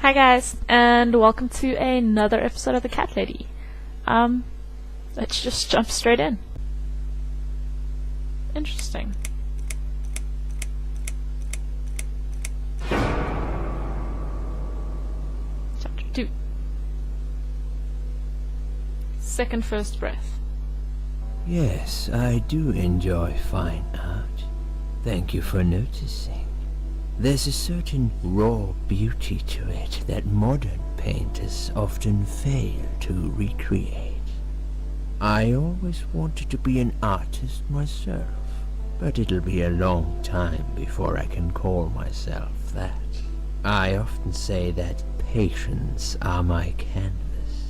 Hi guys, and welcome to another episode of The Cat Lady. Let's just jump straight in. Interesting. Chapter 2. Second first breath. Yes, I do enjoy fine art. Thank you for noticing. There's a certain raw beauty to it that modern painters often fail to recreate. I always wanted to be an artist myself, but it'll be a long time before I can call myself that. I often say that patients are my canvas,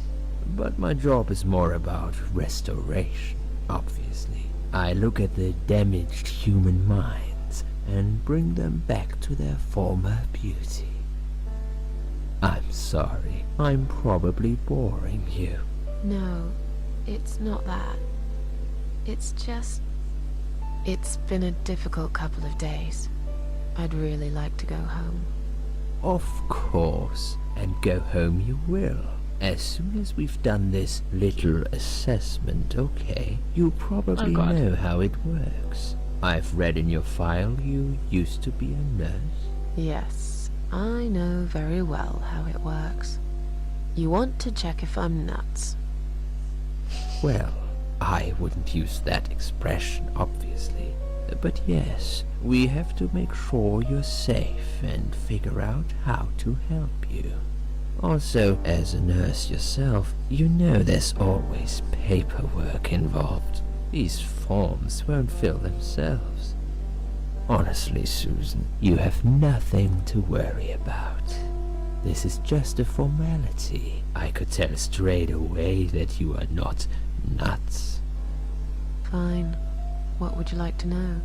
but my job is more about restoration, obviously. I look at the damaged human mind and bring them back to their former beauty. I'm sorry, I'm probably boring you. No, it's not that. It's just... It's been a difficult couple of days. I'd really like to go home. Of course, and go home you will. As soon as we've done this little assessment, okay? You'll probably know how it works. I've read in your file you used to be a nurse. Yes, I know very well how it works. You want to check if I'm nuts. Well, I wouldn't use that expression, obviously. But yes, we have to make sure you're safe and figure out how to help you. Also, as a nurse yourself, you know there's always paperwork involved. These forms won't fill themselves. Honestly, Susan, you have nothing to worry about. This is just a formality. I could tell straight away that you are not nuts. Fine. What would you like to know?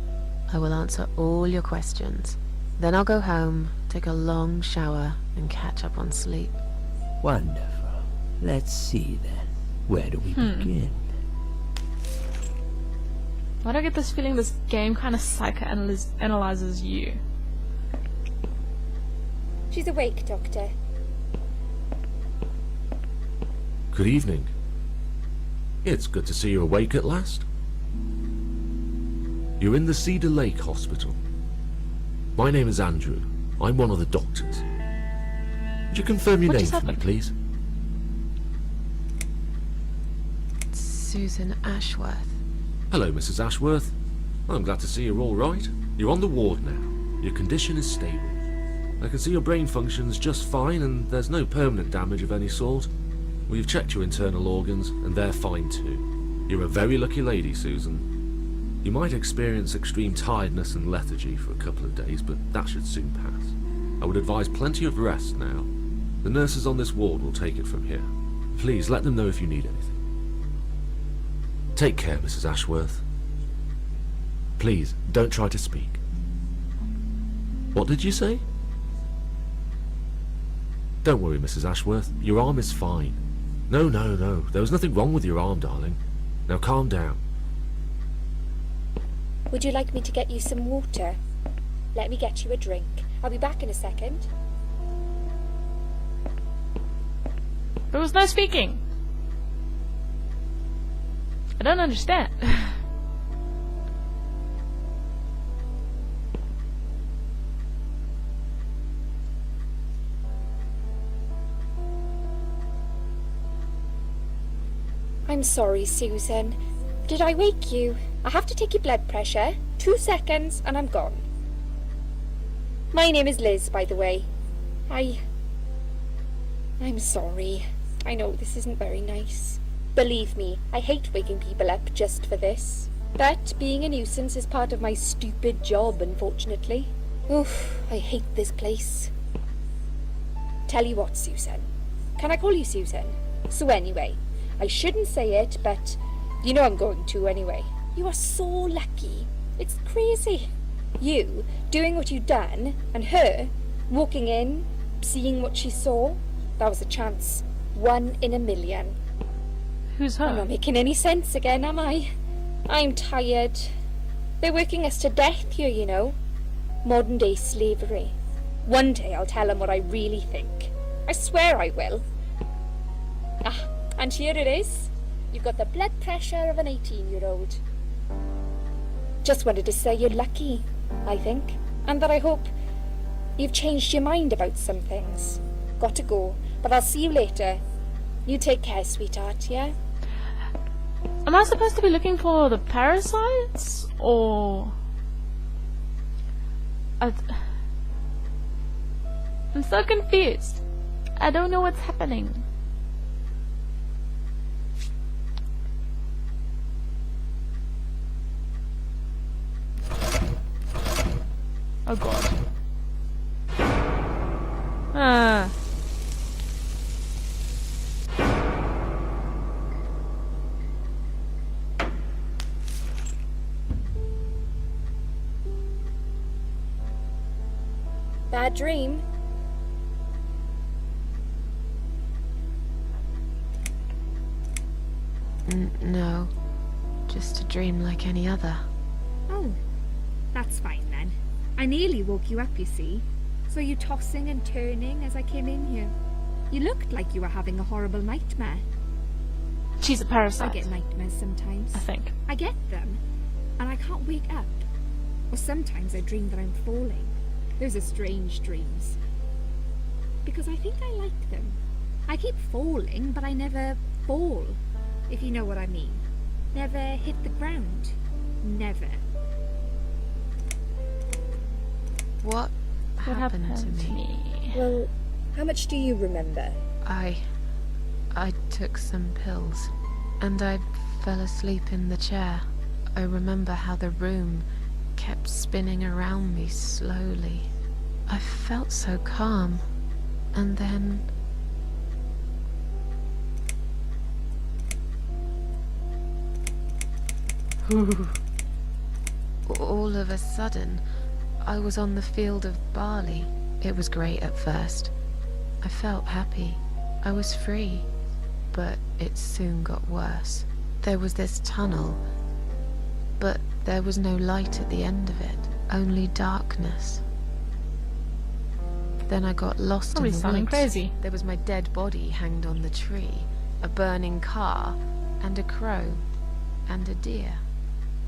I will answer all your questions. Then I'll go home, take a long shower, and catch up on sleep. Wonderful. Let's see then. Where do we begin? Why do I get this feeling this game kind of psychoanalyzes you? She's awake, Doctor. Good evening. It's good to see you awake at last. You're in the Cedar Lake Hospital. My name is Andrew. I'm one of the doctors. Would you confirm your name for me, please? Susan Ashworth. Hello, Mrs. Ashworth. I'm glad to see you're all right. You're on the ward now. Your condition is stable. I can see your brain functions just fine and there's no permanent damage of any sort. We've checked your internal organs and they're fine too. You're a very lucky lady, Susan. You might experience extreme tiredness and lethargy for a couple of days, but that should soon pass. I would advise plenty of rest now. The nurses on this ward will take it from here. Please let them know if you need anything. Take care, Mrs. Ashworth. Please, don't try to speak. What did you say? Don't worry, Mrs. Ashworth. Your arm is fine. No. There was nothing wrong with your arm, darling. Now calm down. Would you like me to get you some water? Let me get you a drink. I'll be back in a second. There was no speaking. I don't understand. I'm sorry, Susan. Did I wake you? I have to take your blood pressure. 2 seconds and I'm gone. My name is Liz, by the way. I'm sorry. I know this isn't very nice. Believe me, I hate waking people up just for this. But being a nuisance is part of my stupid job, unfortunately. Oof, I hate this place. Tell you what, Susan. Can I call you Susan? So anyway, I shouldn't say it, but you know I'm going to anyway. You are so lucky. It's crazy. You doing what you've done, and her walking in, seeing what she saw. That was a chance. 1 in a million. Who's her? I'm not making any sense again, am I? I'm tired. They're working us to death here, you know. Modern day slavery. One day I'll tell them what I really think. I swear I will. Ah, and here it is. You've got the blood pressure of an 18-year-old. Just wanted to say you're lucky, I think, and that I hope you've changed your mind about some things. Got to go, but I'll see you later. You take care, sweetheart, yeah? Am I supposed to be looking for the parasites, or... I'm so confused. I don't know what's happening. Oh god. Ah. Bad dream? No. Just a dream like any other. Oh, that's fine then. I nearly woke you up, you see. Saw you tossing and turning as I came in here. You looked like you were having a horrible nightmare. She's a I parasite. get nightmares sometimes. I think. I get them, and I can't wake up. Or sometimes I dream that I'm falling. Those are strange dreams. Because I think I like them. I keep falling, but I never fall, if you know what I mean. Never hit the ground. Never. What happened to me? Well, how much do you remember? I took some pills, and I fell asleep in the chair. I remember how the room kept spinning around me slowly. I felt so calm, and then... all of a sudden, I was on the field of barley. It was great at first. I felt happy. I was free. But it soon got worse. There was this tunnel, but there was no light at the end of it, only darkness. Then I got lost Probably in the sounding woods. crazy. There was my dead body hanged on the tree, a burning car, and a crow, and a deer.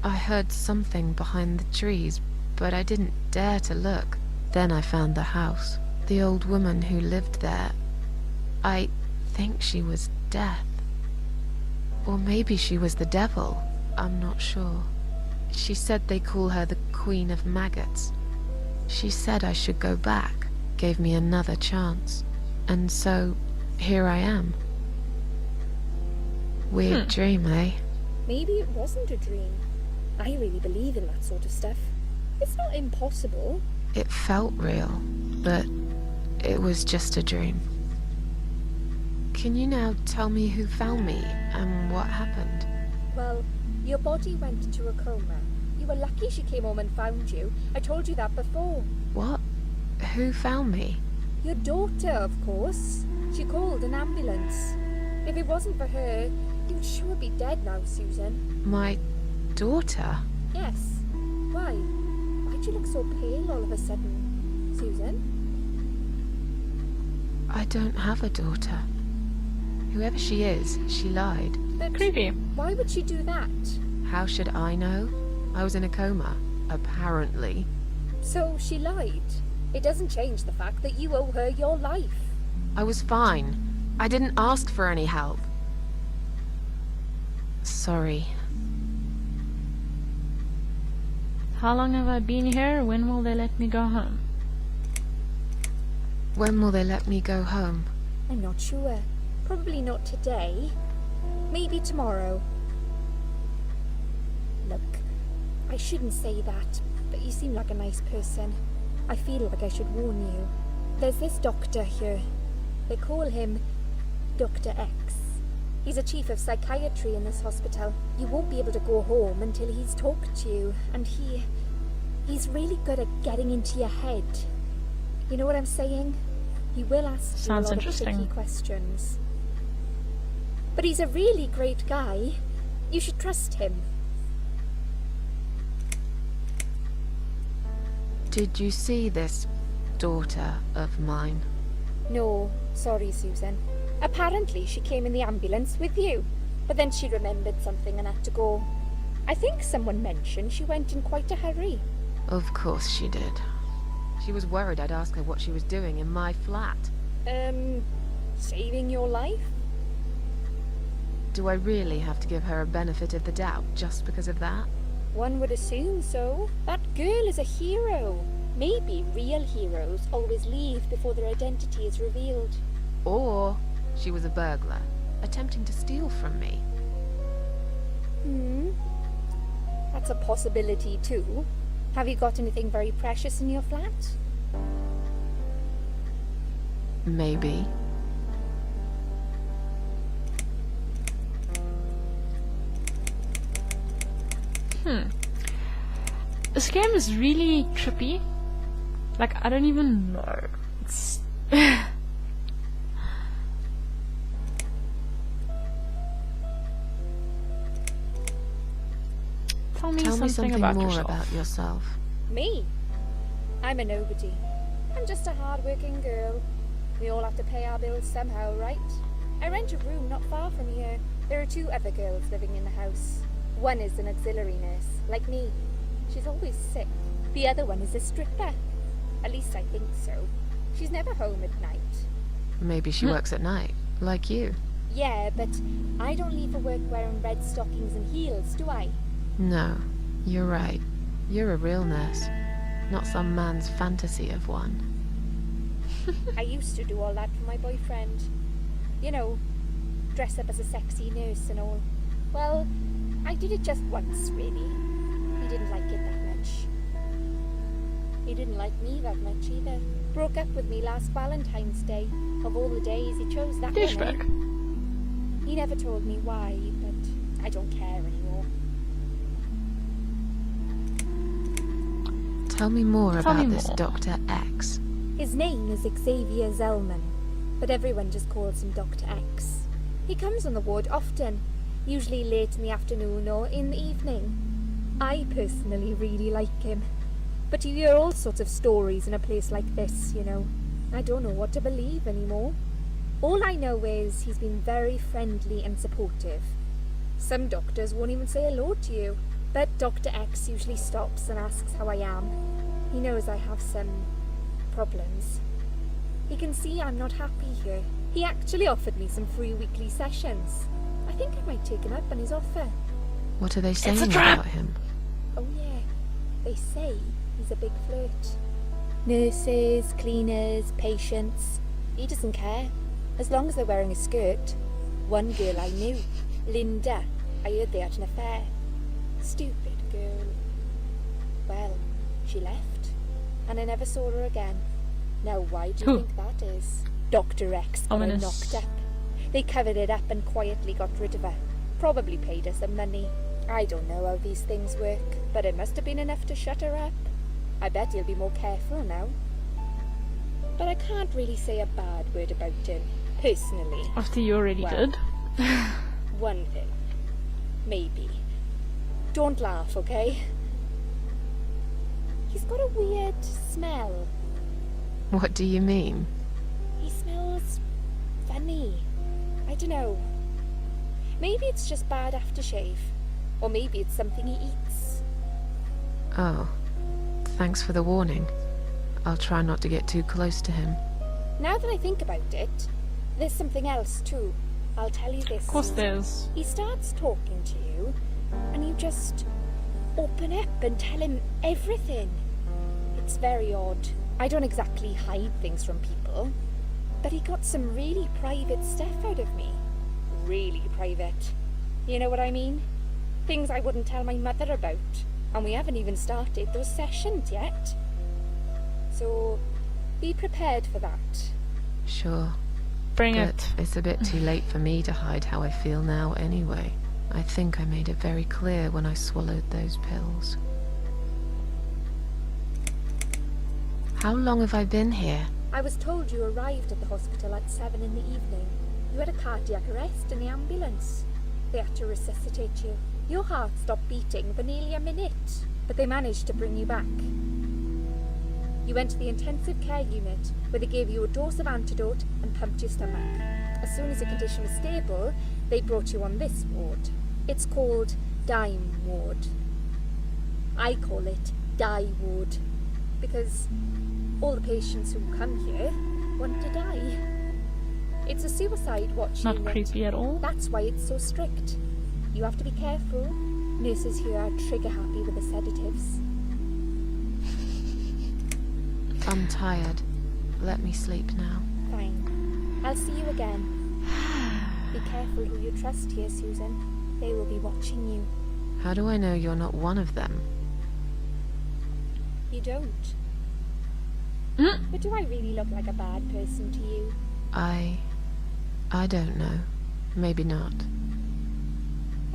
I heard something behind the trees, but I didn't dare to look. Then I found the house. The old woman who lived there, I think she was Death. Or maybe she was the devil. I'm not sure. She said they call her the Queen of Maggots. She said I should go back, gave me another chance. And so, here I am. Weird dream, eh? Maybe it wasn't a dream. I really believe in that sort of stuff. It's not impossible. It felt real, but it was just a dream. Can you now tell me who found me and what happened? Well, your body went into a coma. You were lucky she came home and found you. I told you that before. What? Who found me? Your daughter, of course. She called an ambulance. If it wasn't for her, you'd sure be dead now, Susan. My daughter? Yes. Why? Why'd you look so pale all of a sudden, Susan? I don't have a daughter. Whoever she is, she lied. But Creepy. why would she do that? How should I know? I was in a coma, apparently. So she lied. It doesn't change the fact that you owe her your life. I was fine. I didn't ask for any help. Sorry. How long have I been here? When will they let me go home? When will they let me go home? I'm not sure. Probably not today. Maybe tomorrow. Look, I shouldn't say that, but you seem like a nice person. I feel like I should warn you. There's this doctor here. They call him Dr. X. He's a chief of psychiatry in this hospital. You won't be able to go home until he's talked to you, and he's really good at getting into your head. You know what I'm saying? He will ask Sounds you a lot of interesting. tricky questions. But he's a really great guy. You should trust him. Did you see this daughter of mine? No, Sorry, Susan. Apparently she came in the ambulance with you, but then she remembered something and had to go. I think someone mentioned she went in quite a hurry. Of course she did. She was worried I'd ask her what she was doing in my flat. Saving your life? Do I really have to give her a benefit of the doubt just because of that? One would assume so. That girl is a hero. Maybe real heroes always leave before their identity is revealed. Or she was a burglar, attempting to steal from me. That's a possibility too. Have you got anything very precious in your flat? Maybe. This game is really trippy. Like, I don't even know. It's... Tell me something about more yourself. about yourself. Me? I'm a nobody. I'm just a hard-working girl. We all have to pay our bills somehow, right? I rent a room not far from here. There are 2 other girls living in the house. One is an auxiliary nurse, like me. She's always sick. The other one is a stripper. At least I think so. She's never home at night. Maybe she works at night, like you. Yeah, but I don't leave for work wearing red stockings and heels, do I? No, you're right. You're a real nurse, not some man's fantasy of one. I used to do all that for my boyfriend. You know, dress up as a sexy nurse and all. Well, I did it just once, really. He didn't like it that much. He didn't like me that much either. Broke up with me last Valentine's Day. Of all the days, he chose that one. Douchebag. Eh? He never told me why, but I don't care anymore. Tell me more Tell me about this more. Dr. X. His name is Xavier Zellman, but everyone just calls him Dr. X. He comes on the ward often, usually late in the afternoon or in the evening. I personally really like him, but you hear all sorts of stories in a place like this, you know. I don't know what to believe anymore. All I know is he's been very friendly and supportive. Some doctors won't even say hello to you, but Dr. X usually stops and asks how I am. He knows I have some problems. He can see I'm not happy here. He actually offered me some free weekly sessions. I think I might take him up on his offer. What are they saying trap. about him? Oh yeah, they say he's a big flirt. Nurses, cleaners, patients. He doesn't care, as long as they're wearing a skirt. One girl I knew, Linda, I heard they had an affair. Stupid girl. Well, she left, and I never saw her again. Now why do you Who? think that is? Dr. X got her Ominous. knocked up. They covered it up and quietly got rid of her. Probably paid her some money. I don't know how these things work, but it must have been enough to shut her up. I bet he'll be more careful now. But I can't really say a bad word about him, personally. After you already Well. did. One thing. Maybe. Don't laugh, okay? He's got a weird smell. What do you mean? He smells funny. I don't know. Maybe it's just bad aftershave. Or maybe it's something he eats. Oh, thanks for the warning. I'll try not to get too close to him. Now that I think about it, there's something else too. I'll tell you this. Of course there's. He starts talking to you, and you just open up and tell him everything. It's very odd. I don't exactly hide things from people, but he got some really private stuff out of me. Really private. You know what I mean? Things I wouldn't tell my mother about. And we haven't even started those sessions yet. So, be prepared for that. Sure. Bring But it. it's a bit too late for me to hide how I feel now anyway. I think I made it very clear when I swallowed those pills. How long have I been here? I was told you arrived at the hospital at 7 in the evening. You had a cardiac arrest in the ambulance. They had to resuscitate you. Your heart stopped beating for nearly a minute, but they managed to bring you back. You went to the intensive care unit, where they gave you a dose of antidote and pumped your stomach. As soon as your condition was stable, they brought you on this ward. It's called Dime Ward. I call it Die Ward, because all the patients who come here want to die. It's a suicide watch Not unit. creepy at all. That's why it's so strict. You have to be careful. Nurses here are trigger happy with the sedatives. I'm tired. Let me sleep now. Fine. I'll see you again. Be careful who you trust here, Susan. They will be watching you. How do I know you're not one of them? You don't. Mm. But do I really look like a bad person to you? I don't know. Maybe not.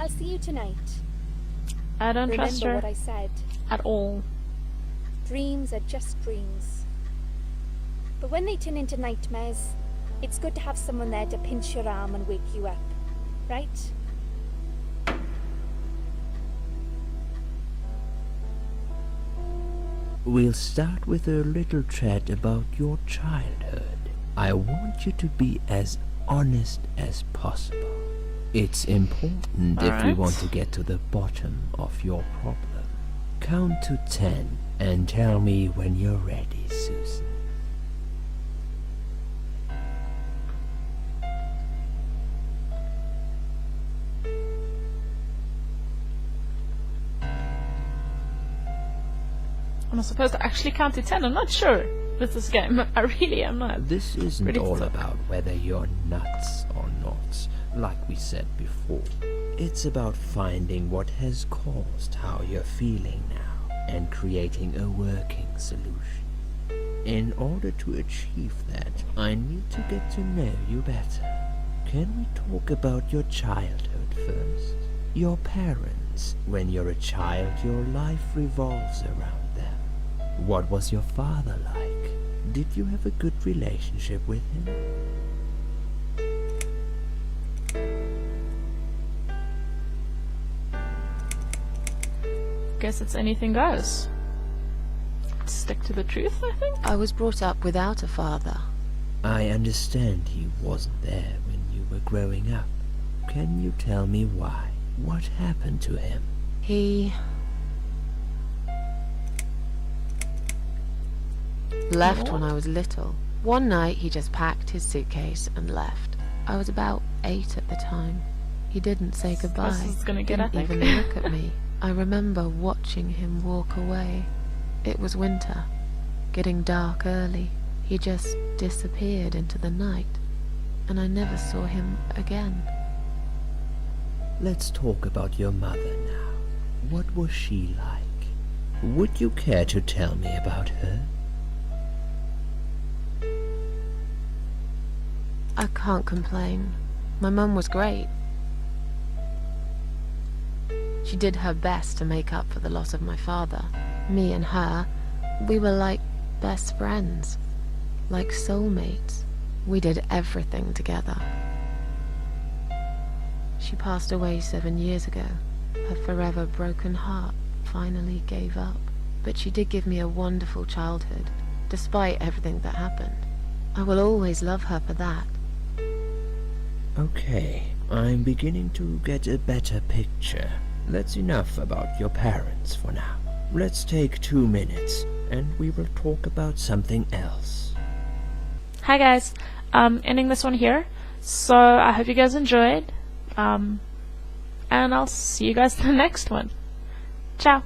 I'll see you tonight. I don't trust Remember her what I said. at all. Dreams are just dreams. But when they turn into nightmares, it's good to have someone there to pinch your arm and wake you up. Right? We'll start with a little chat about your childhood. I want you to be as honest as possible. It's important if we Alright. want to get to the bottom of your problem. Count to 10 and tell me when you're ready, Susan. Am I supposed to actually count to 10? I'm not sure with this game. I really am not. This isn't Ready to all talk. about whether you're nuts or not, like we said before. It's about finding what has caused how you're feeling now and creating a working solution. In order to achieve that, I need to get to know you better. Can we talk about your childhood first? Your parents. When you're a child, your life revolves around them. What was your father like? Did you have a good relationship with him? Guess it's anything goes. Stick to the truth, I think. I was brought up without a father. I understand he wasn't there when you were growing up. Can you tell me why? What happened to him? He left when I was little. One night he just packed his suitcase and left. I was about 8 at the time. He didn't say goodbye. This is gonna get, I Didn't think. even look at me. I remember watching him walk away. It was winter, getting dark early. He just disappeared into the night, and I never saw him again. Let's talk about your mother now. What was she like? Would you care to tell me about her? I can't complain. My mum was great. She did her best to make up for the loss of my father. Me and her, we were like best friends, like soulmates. We did everything together. She passed away 7 years ago. Her forever broken heart finally gave up. But she did give me a wonderful childhood, despite everything that happened. I will always love her for that. Okay, I'm beginning to get a better picture. That's enough about your parents for now. Let's take 2 minutes, and we will talk about something else. Hi guys, ending this one here. So I hope you guys enjoyed. And I'll see you guys in the next one. Ciao.